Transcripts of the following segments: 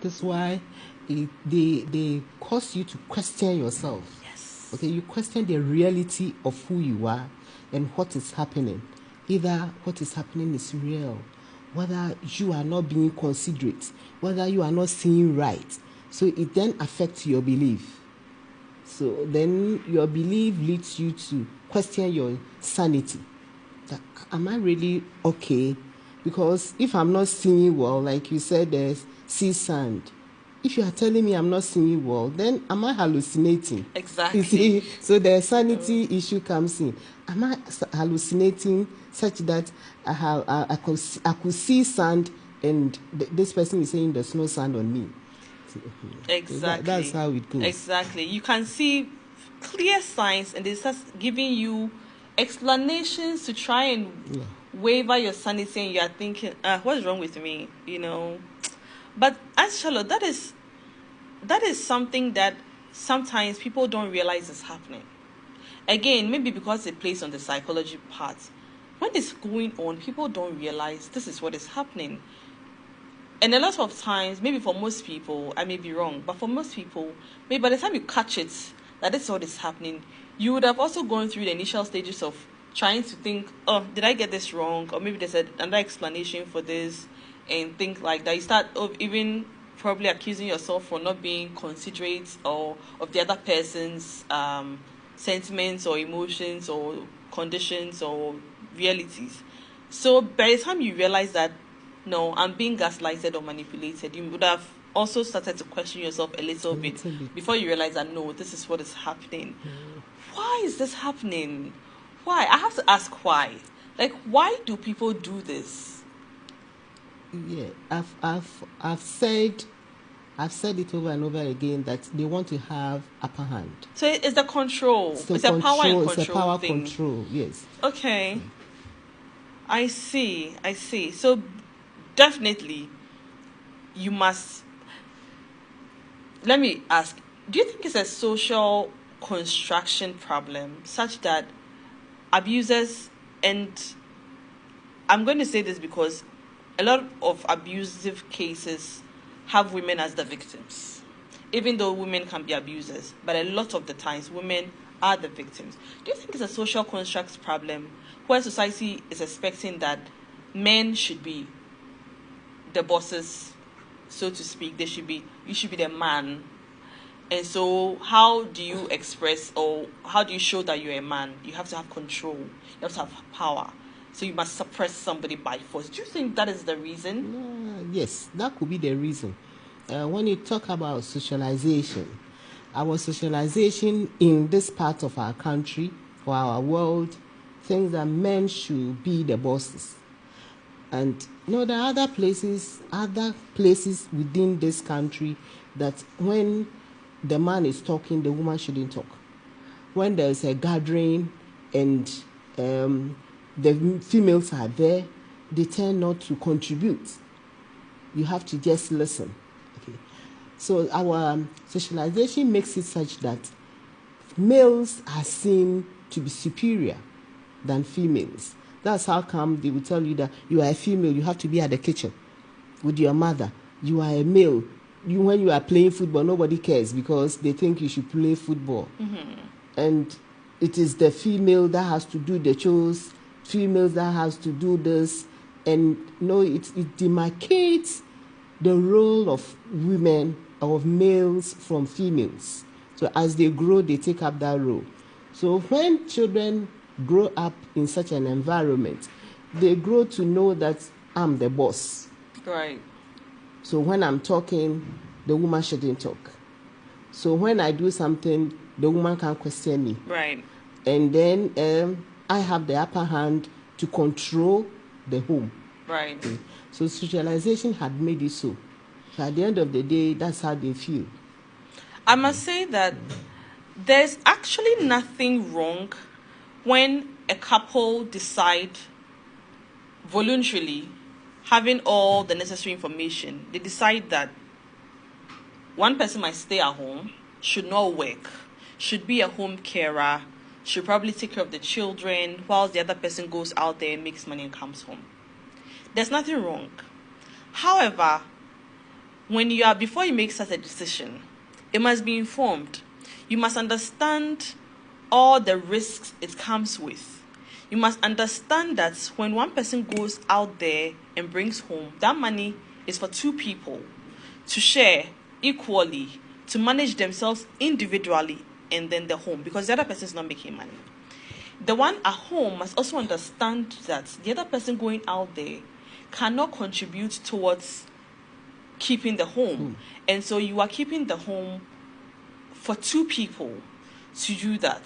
That's why they cause you to question yourself. Yes. Okay, you question the reality of who you are and what is happening. Either what is happening is real, whether you are not being considerate, whether you are not seeing right. So it then affects your belief. So then your belief leads you to question your sanity. That, am I really okay? Because if I'm not seeing well, like you said, there's sea sand. If you are telling me I'm not seeing well, then am I hallucinating? Exactly. You see, so the sanity issue comes in. Am I hallucinating such that I could see sand and this person is saying there's no sand on me? Exactly. That's how it goes. Exactly. You can see clear signs, and they start giving you explanations to try and waver your sanity, and you are thinking, what's wrong with me? But as Charlotte, that is something that sometimes people don't realize is happening. Again, maybe because it plays on the psychology part. When it's going on, people don't realize this is what is happening. And a lot of times, maybe for most people, I may be wrong, but for most people, maybe by the time you catch it, that this is what is happening, you would have also gone through the initial stages of trying to think, oh, did I get this wrong? Or maybe there's another explanation for this, and think like that. You start even probably accusing yourself for not being considerate or of the other person's sentiments or emotions or conditions or realities. So by the time you realize that, no, I'm being gaslighted or manipulated, you would have also started to question yourself a little bit before you realize that, no, this is what is happening. Why is this happening? Why? I have to ask why. Like, why do people do this? Yeah, I've said it over and over again that they want to have upper hand. So it's the control. It's a power and control thing. It's a power control, yes. Okay. I see. So definitely you must. Let me ask, do you think it's a social construction problem such that abusers, and I'm going to say this because a lot of abusive cases have women as the victims, even though women can be abusers, but a lot of the times women are the victims. Do you think it's a social construct problem where society is expecting that men should be the bosses, so to speak? You should be the man. And so how do you express, or how do you show that you're a man? You have to have control. You have to have power. So you must suppress somebody by force. Do you think that is the reason? Yes, that could be the reason. When you talk about socialization, our socialization in this part of our country or our world thinks that men should be the bosses. And there are other places within this country that when the man is talking, the woman shouldn't talk. When there's a gathering and the females are there, they tend not to contribute. You have to just listen. Okay. So our socialization makes it such that males are seen to be superior than females. That's how come they will tell you that you are a female, you have to be at the kitchen with your mother. You are a male. When you are playing football, nobody cares because they think you should play football. Mm-hmm. And it is the female that has to do the chores, females that has to do this. And it demarcates the role of women, of males from females. So as they grow, they take up that role. So when children grow up in such an environment, they grow to know that I'm the boss. Right. So when I'm talking, the woman shouldn't talk. So when I do something, the woman can't question me. Right. And then I have the upper hand to control the home. Right. Okay. So socialization had made it so. So at the end of the day, that's how they feel. I must say that there's actually nothing wrong when a couple decide voluntarily, having all the necessary information, they decide that one person might stay at home, should not work, should be a home carer, should probably take care of the children, whilst the other person goes out there and makes money and comes home. There's nothing wrong. However, before you make such a decision, it must be informed. You must understand all the risks it comes with. You must understand that when one person goes out there and brings home, that money is for two people to share equally, to manage themselves individually, and then the home, because the other person is not making money. The one at home must also understand that the other person going out there cannot contribute towards keeping the home. And so you are keeping the home for two people to do that.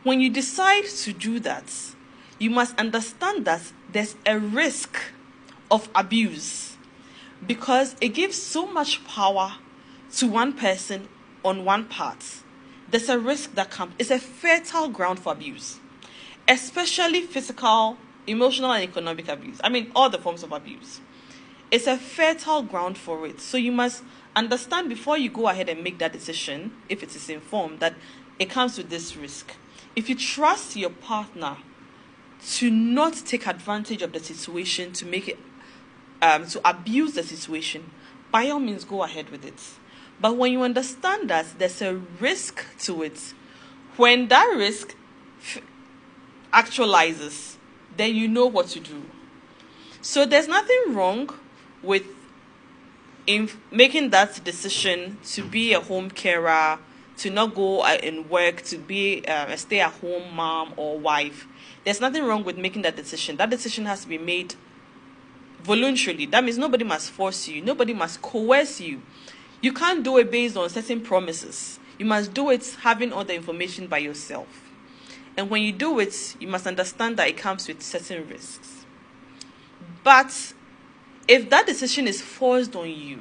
When you decide to do that, you must understand that there's a risk of abuse, because it gives so much power to one person on one part. There's a risk that comes. It's a fertile ground for abuse, especially physical, emotional, and economic abuse. I mean, all the forms of abuse. It's a fertile ground for it. So you must understand before you go ahead and make that decision, if it is informed, that it comes with this risk. If you trust your partner to not take advantage of the situation, to make it, to abuse the situation, by all means go ahead with it. But when you understand that there's a risk to it, when that risk actualizes, then you know what to do. So there's nothing wrong with making that decision to be a home carer, to not go and work, to be a stay-at-home mom or wife. There's nothing wrong with making that decision. That decision has to be made voluntarily. That means nobody must force you. Nobody must coerce you. You can't do it based on certain promises. You must do it having all the information by yourself. And when you do it, you must understand that it comes with certain risks. But if that decision is forced on you,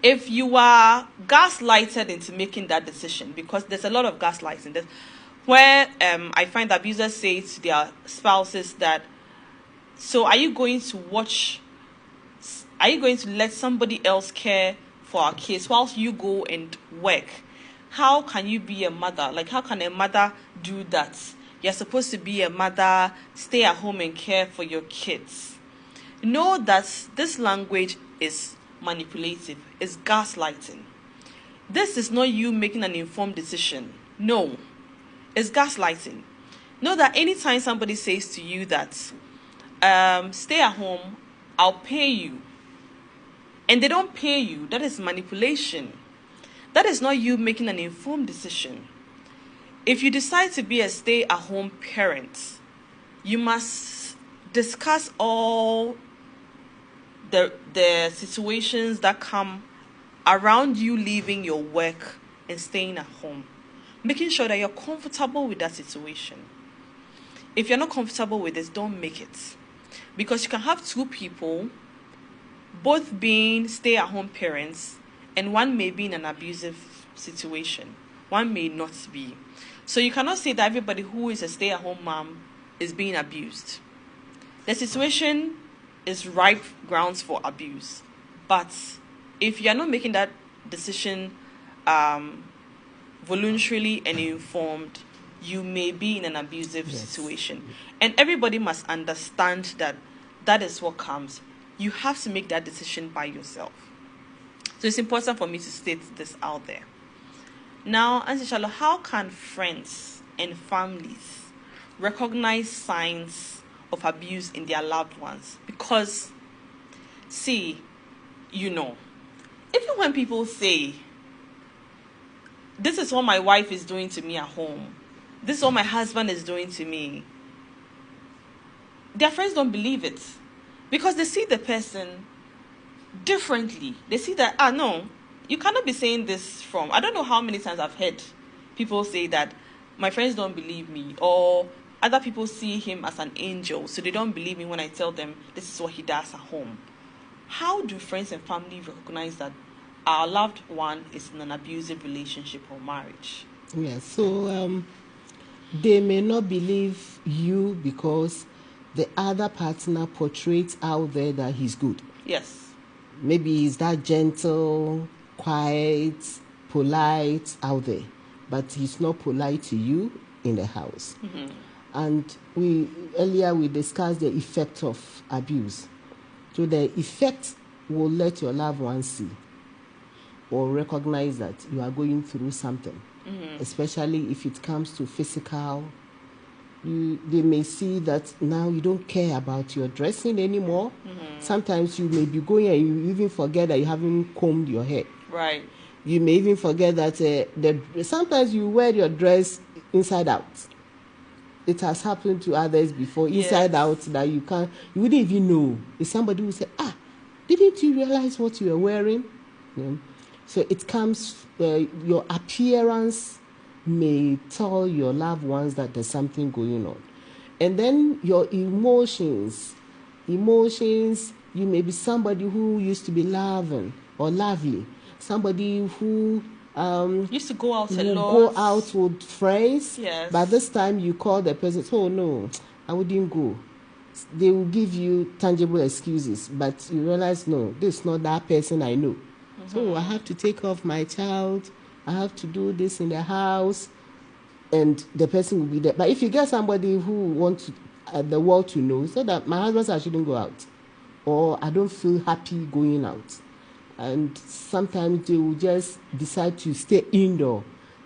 if you are gaslighted into making that decision, because there's a lot of gaslighting, where I find abusers say to their spouses that, so are you going to let somebody else care for our kids whilst you go and work? How can you be a mother? Like, how can a mother do that? You're supposed to be a mother, stay at home and care for your kids. Know that this language is manipulative, is gaslighting. This is not you making an informed decision. No, it's gaslighting. Know that anytime somebody says to you that, stay at home, I'll pay you, and they don't pay you, that is manipulation. That is not you making an informed decision. If you decide to be a stay-at-home parent, you must discuss all the situations that come around you leaving your work and staying at home, making sure that you're comfortable with that situation. If you're not comfortable with this, don't make it, because you can have two people both being stay-at-home parents, and one may be in an abusive situation, one may not be. So you cannot say that everybody who is a stay-at-home mom is being abused. The situation is ripe grounds for abuse. But if you're not making that decision voluntarily and informed, you may be in an abusive situation. And everybody must understand that that is what comes. You have to make that decision by yourself. So it's important for me to state this out there. Now, Auntie Charlotte, how can friends and families recognize signs of abuse in their loved ones? Because, see, even when people say, this is what my wife is doing to me at home, this is what my husband is doing to me, their friends don't believe it, because they see the person differently. They see that, no, you cannot be saying this from, I don't know how many times I've heard people say that my friends don't believe me, or other people see him as an angel, so they don't believe me when I tell them this is what he does at home. How do friends and family recognize that our loved one is in an abusive relationship or marriage? Yes, so they may not believe you because the other partner portrays out there that he's good. Yes. Maybe he's that gentle, quiet, polite out there, but he's not polite to you in the house. Mm-hmm. And earlier we discussed the effect of abuse. So the effect will let your loved ones see or recognize that you are going through something, especially if it comes to physical. They may see that now you don't care about your dressing anymore. Sometimes you may be going and you even forget that you haven't combed your hair. Right. You may even forget that sometimes you wear your dress inside out. It has happened to others before, inside out, that you wouldn't even know. If somebody will say, didn't you realize what you were wearing? So it comes, your appearance may tell your loved ones that there's something going on. And then your emotions, you may be somebody who used to be loving or lovely, somebody who used to go out a lot. Go out with friends. Yes. But this time you call the person, oh no, I wouldn't go. They will give you tangible excuses, but you realize, no, this is not that person I know. So I have to take off my child, I have to do this in the house, and the person will be there. But if you get somebody who wants the world to know, so that my husband said I shouldn't go out, or I don't feel happy going out, and sometimes they will just decide to stay indoor.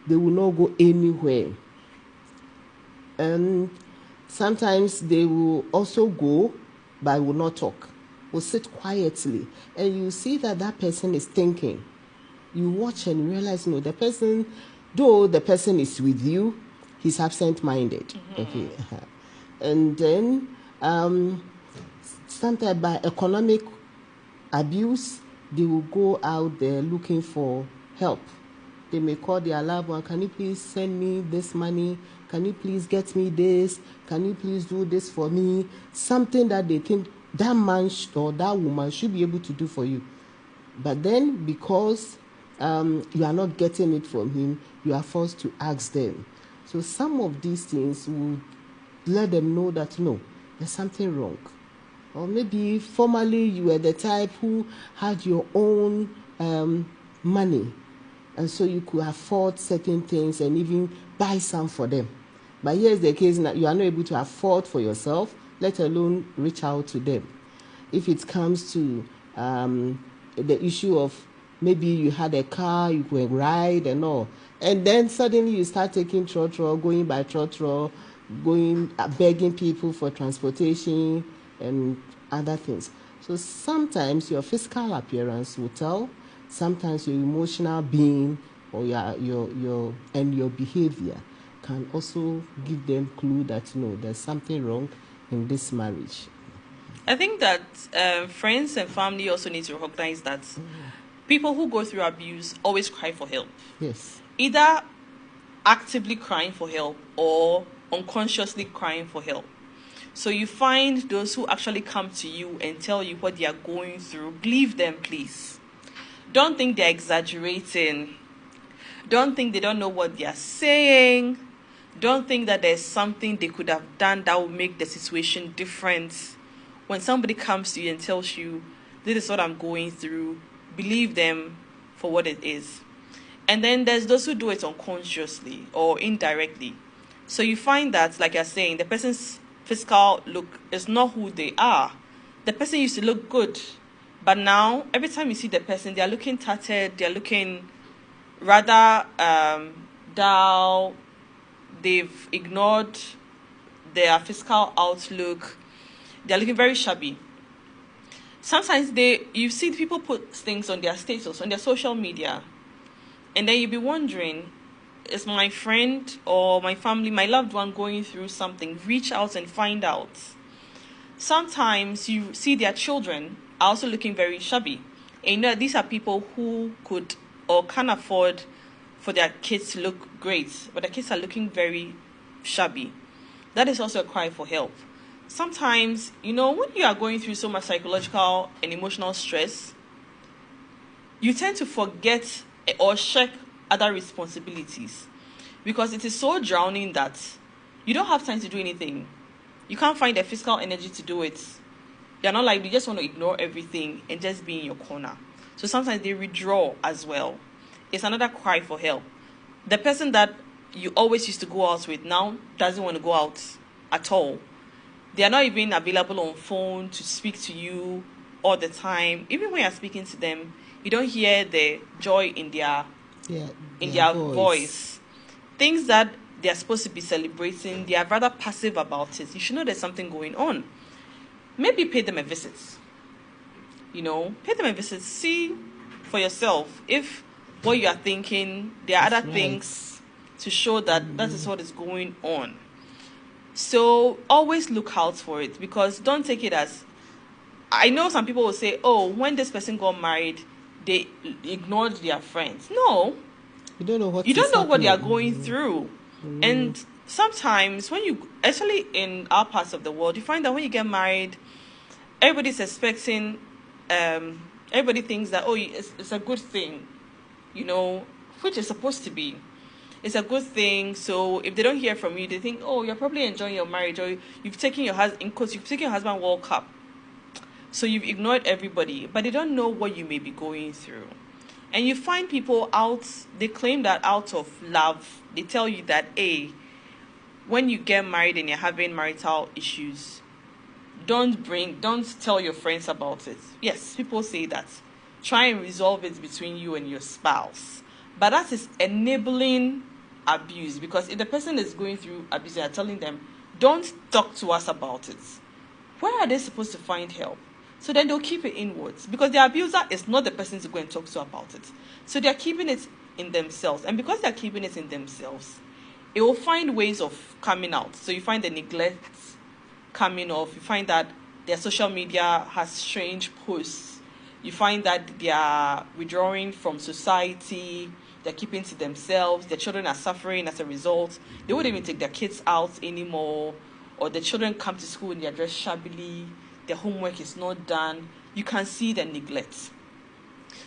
They will not go anywhere. And sometimes they will also go, but will not talk, will sit quietly. And you see that person is thinking. You watch and realize, no, the person, though the person is with you, he's absent-minded. Okay. And then sometimes by economic abuse, they will go out there looking for help. They may call their loved one, can you please send me this money? Can you please get me this? Can you please do this for me? Something that they think that man or that woman should be able to do for you. But then because you are not getting it from him, you are forced to ask them. So some of these things will let them know that, no, there's something wrong. Or maybe formerly you were the type who had your own money, and so you could afford certain things and even buy some for them. But here's the case that you are not able to afford for yourself, let alone reach out to them. If it comes to the issue of maybe you had a car, you could ride and all, and then suddenly you start taking trotro, going by trotro, begging people for transportation and other things. So sometimes your physical appearance will tell, sometimes your emotional being or your behavior can also give them clue that, no, there's something wrong in this marriage. I think that friends and family also need to recognize that people who go through abuse always cry for help. Yes. Either actively crying for help or unconsciously crying for help. So you find those who actually come to you and tell you what they are going through. Believe them, please. Don't think they're exaggerating. Don't think they don't know what they are saying. Don't think that there's something they could have done that will make the situation different. When somebody comes to you and tells you, this is what I'm going through, believe them for what it is. And then there's those who do it unconsciously or indirectly. So you find that, like you're saying, the person's physical look is not who they are. The person used to look good, but now every time you see the person, they are looking tattered, they are looking rather dull. They've ignored their physical outlook. They're looking very shabby. Sometimes you see people put things on their status, on their social media, and then you'll be wondering, is my friend or my family, my loved one going through something? Reach out and find out. Sometimes you see their children are also looking very shabby. And you know, these are people who could or can afford for their kids to look great, but the kids are looking very shabby. That is also a cry for help. Sometimes, when you are going through so much psychological and emotional stress, you tend to forget or shirk other responsibilities because it is so drowning that you don't have time to do anything. You can't find the physical energy to do it. You're not like you just want to ignore everything and just be in your corner. So sometimes they withdraw as well. It's another cry for help. The person that you always used to go out with now doesn't want to go out at all. They are not even available on phone to speak to you all the time. Even when you're speaking to them, you don't hear the joy in their voice. Things that they're supposed to be celebrating, they are rather passive about it. You should know there's something going on. Maybe pay them a visit. Pay them a visit. See for yourself if what you are thinking, there are other things to show that that is what is going on. So always look out for it, because don't take it as, I know some people will say, oh, when this person got married, they ignored their friends. No, you don't know what they are going through. And sometimes when you, especially in our parts of the world, you find that when you get married, everybody's expecting, everybody thinks that, oh, it's a good thing, which is supposed to be. It's a good thing. So if they don't hear from you, they think, oh, you're probably enjoying your marriage, or you've taken your husband World Cup. So you've ignored everybody, but they don't know what you may be going through. And you find people out, they claim that out of love, they tell you that, hey, when you get married and you're having marital issues, don't tell your friends about it. Yes, people say that. Try and resolve it between you and your spouse. But that is enabling abuse, because if the person is going through abuse, you're telling them, don't talk to us about it. Where are they supposed to find help? So then they'll keep it inwards, because the abuser is not the person to go and talk to about it. So they're keeping it in themselves. And because they're keeping it in themselves, it will find ways of coming out. So you find the neglect coming off. You find that their social media has strange posts. You find that they are withdrawing from society. They're keeping to themselves. Their children are suffering as a result. They wouldn't even take their kids out anymore. Or the children come to school and they're dressed shabbily. Their homework is not done. You can see the neglect.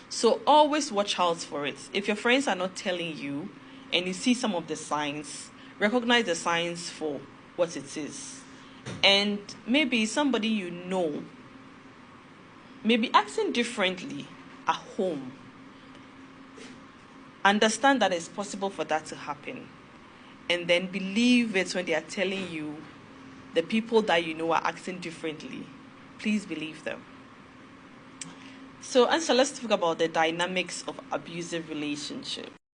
So always watch out for it. If your friends are not telling you and you see some of the signs, recognize the signs for what it is. And maybe somebody you know may be acting differently at home. Understand that it's possible for that to happen. And then believe it when they are telling you the people that you know are acting differently. Please believe them. So, Answer, let's talk about the dynamics of abusive relationship.